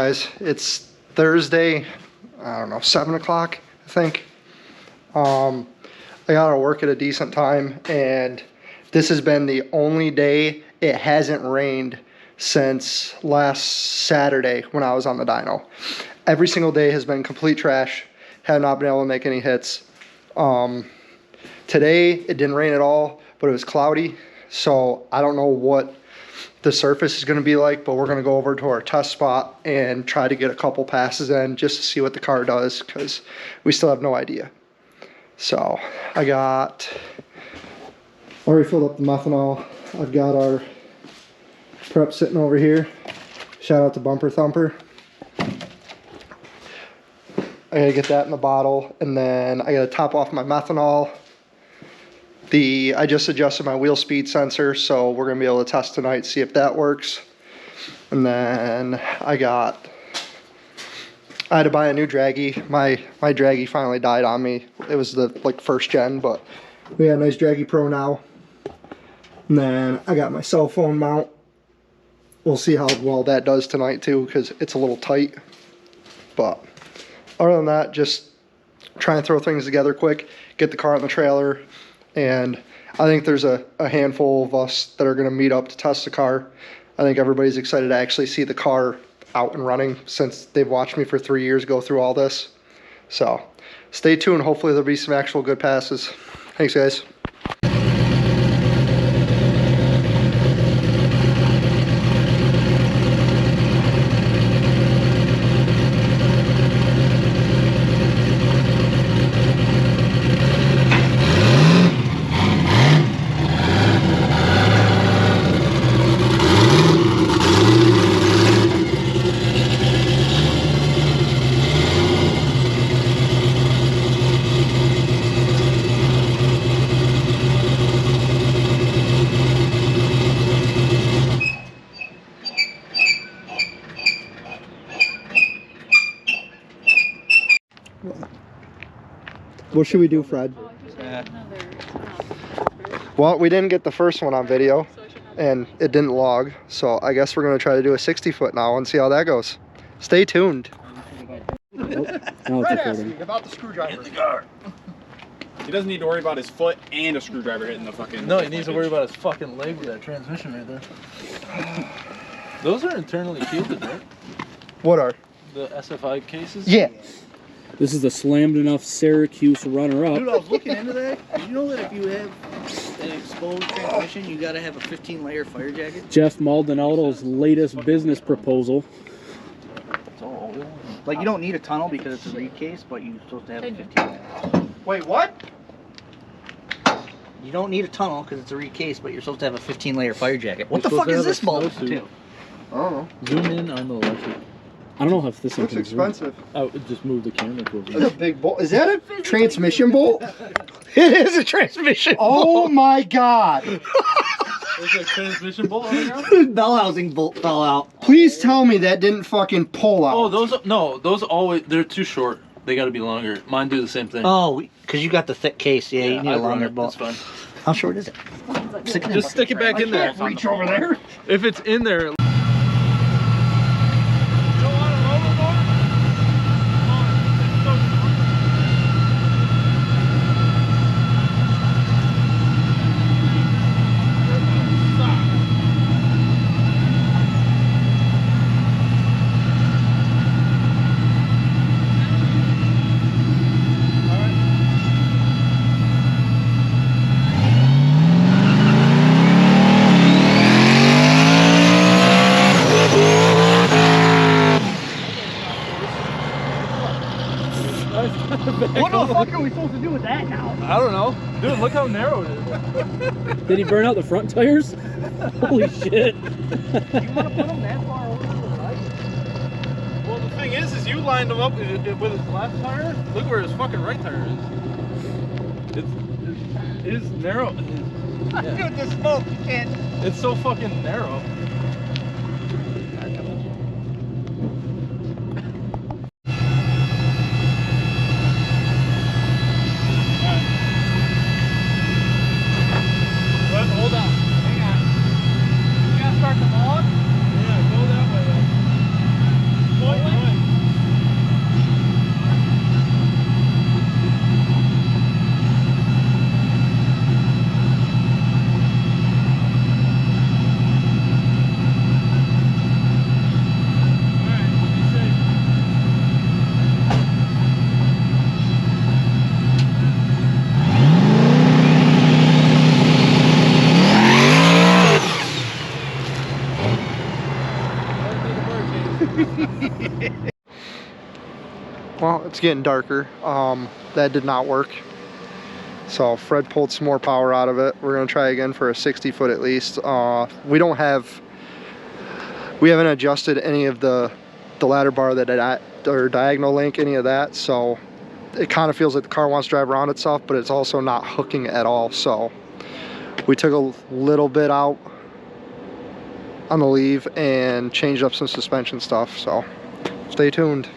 guys, it's Thursday, I don't know, 7 o'clock, I think. I got to work at a decent time, and this has been the only day it hasn't rained since last Saturday when I was on the dyno. Every single day has been complete trash. Have not been able to make any hits. Today it didn't rain at all, but it was cloudy, so I don't know what the surface is going to be like, but we're going to go over to our test spot and try to get a couple passes in just to see what the car does, because we still have no idea. So I already filled up the methanol. I've got our prep sitting over here. Shout out to Bumper Thumper. I gotta get that in the bottle, and then I gotta top off my methanol. I just adjusted my wheel speed sensor, so we're gonna be able to test tonight, see if that works. And then I had to buy a new draggy. My draggy finally died on me. It was the first gen, but we got a nice draggy pro now. And then I got my cell phone mount. We'll see how well that does tonight too, because it's a little tight. But other than that, just try and throw things together quick, get the car on the trailer, and I think there's a handful of us that are going to meet up to test the car. I think everybody's excited to actually see the car out and running since they've watched me for 3 years go through all this. So stay tuned. Hopefully there'll be some actual good passes. Thanks, guys. What should we do, Fred? Well, we didn't get the first one on video, and it didn't log, so I guess we're going to try to do a 60-foot now and see how that goes. Stay tuned. Fred asked me about the screwdriver. In the car. He doesn't need to worry about his foot and a screwdriver hitting the fucking... No, he needs to worry about his fucking leg with that transmission right there. Those are internally shielded, right? What are? The SFI cases? Yeah. This is the slammed enough Syracuse runner-up. Dude, I was looking into that. Did you know that if you have an exposed transmission, you gotta have a 15-layer fire jacket? Jeff Maldonado's latest business proposal. Like, you don't need a tunnel because it's a reed case, but you're supposed to have a 15-layer. Wait, what? You don't need a tunnel because it's a reed case, but you're supposed to have a 15-layer fire jacket. What You're the fuck supposed is to this have a bulb snowsuit. to? I don't know. Zoom in on the electric. I don't know if this Looks thing can zoom. expensive. Oh, just move the camera That's closer. a big bolt. Is that a transmission bolt? It is a transmission Oh my god. There's a transmission bolt on the ground? bell housing bolt fell out. Please tell me that didn't fucking pull out. Oh, those always, they're too short. They gotta be longer. Mine do the same thing. Oh, because you got the thick case. Yeah, you need a I'd run longer it, bolt. that's fine. How short is it? Just stick it back in there. Reach over there. If it's in there... What the fuck are we supposed to do with that now? I don't know. Dude, look how narrow it is. Did he burn out the front tires? Holy shit. You want to put them that far over to the right? Well, the thing is you lined him up with his left tire. Look where his fucking right tire is. It is narrow. Dude, the smoke, you can't. It's so fucking narrow. Hold on. Hang on. You gotta start them on? Yeah, go that way. Point it's getting darker. That did not work. So Fred pulled some more power out of it. We're gonna try again for a 60 foot at least. We haven't adjusted any of the ladder bar or diagonal link, any of that. So it kind of feels like the car wants to drive around itself, but it's also not hooking at all. So we took a little bit out on the leave and changed up some suspension stuff. So stay tuned.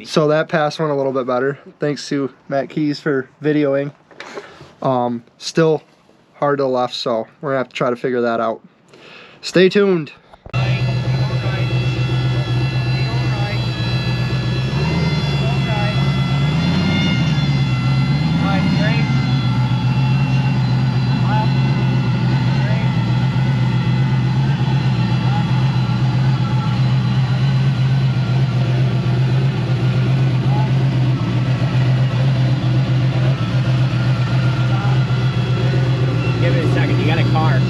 So that pass went a little bit better. Thanks to Matt Keys for videoing. Still hard to the left, so we're gonna have to try to figure that out. Stay tuned. Give it a second, you got a car.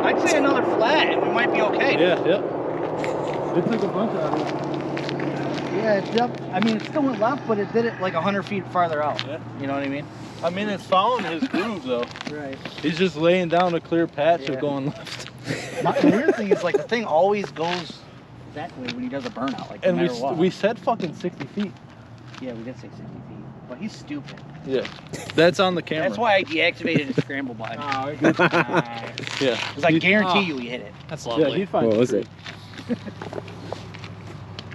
I'd say another flat and we might be okay. Yeah, yep. It took a bunch out of it. Yeah, it's up. I mean, it still went left, but it did it like 100 feet farther out. Yeah. You know what I mean? I mean, it's following his groove though. Right. He's just laying down a clear patch Yeah. of going left. The weird thing is, like, the thing always goes that way when he does a burnout, like, no And matter what. we said fucking 60 feet. Yeah, we did say 60 feet. But he's stupid. Yeah. That's on the camera. That's why I deactivated his scramble button. Oh, good. Yeah. Because I guarantee you he hit it. That's Yeah, lovely. he finds What was it?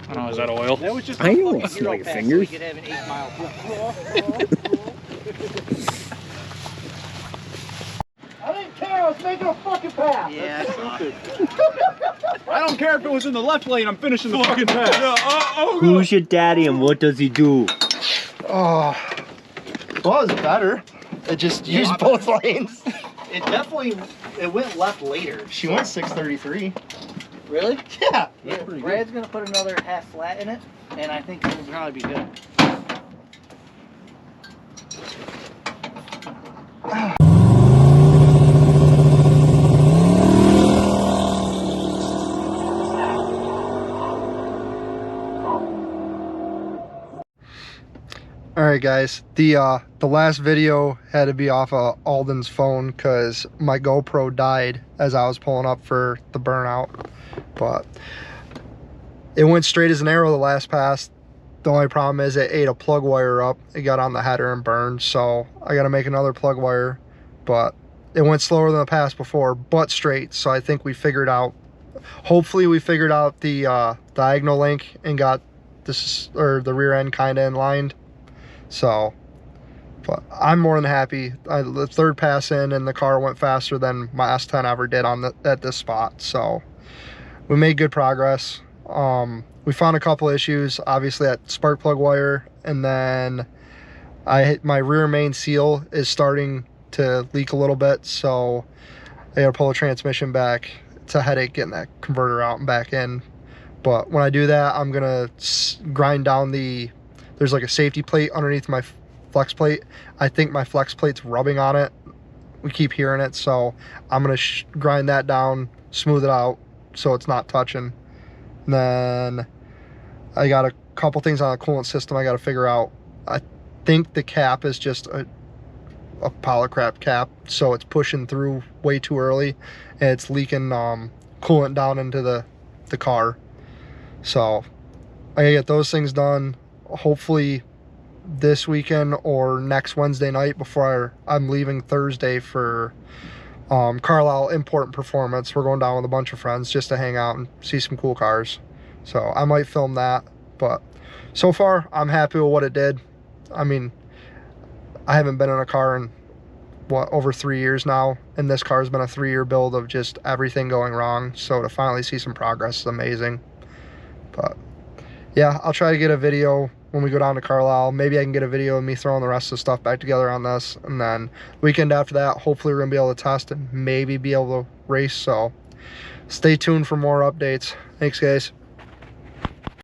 I don't know, is that oil? That was just I a know, fucking it's hero like your pass fingers. So we could have an 8-mile I didn't care, I was making a fucking pass. Yeah, I saw it. I don't care if it was in the left lane, I'm finishing the fucking pass. Yeah, Who's your daddy and what does he do? Oh, well, it was better. It just used both lanes. It definitely, it went left later. She went 633. Really? Yeah. Yeah, Brad's going to put another half flat in it, and I think it'll probably be good. All Alright guys, the last video had to be off of Alden's phone because my GoPro died as I was pulling up for the burnout. But it went straight as an arrow the last pass. The only problem is it ate a plug wire up. It got on the header and burned, so I gotta make another plug wire. But it went slower than the pass before, but straight, so I think we figured out, hopefully we figured out the diagonal link and got this, or the rear end kind of in line. So, but I'm more than happy. The third pass in and the car went faster than my S10 ever did on at this spot. So we made good progress. We found a couple issues, obviously that spark plug wire, and then my rear main seal is starting to leak a little bit, so I gotta pull the transmission back. It's a headache getting that converter out and back in. But when I do that, I'm gonna grind down there's like a safety plate underneath my flex plate. I think my flex plate's rubbing on it. We keep hearing it, so I'm gonna grind that down, smooth it out so it's not touching. And then I got a couple things on the coolant system I gotta figure out. I think the cap is just a polycrap cap, so it's pushing through way too early and it's leaking coolant down into the car. So I gotta get those things done, hopefully this weekend or next Wednesday night before I'm leaving Thursday for Carlisle Import and Performance. We're going down with a bunch of friends just to hang out and see some cool cars. So I might film that, but so far I'm happy with what it did. I mean, I haven't been in a car in what, over 3 years now, and this car has been a 3-year build of just everything going wrong. So to finally see some progress is amazing. But yeah, I'll try to get a video when we go down to Carlisle. Maybe I can get a video of me throwing the rest of the stuff back together on this, and then weekend after that, hopefully we're gonna be able to test and maybe be able to race. So stay tuned for more updates. Thanks guys.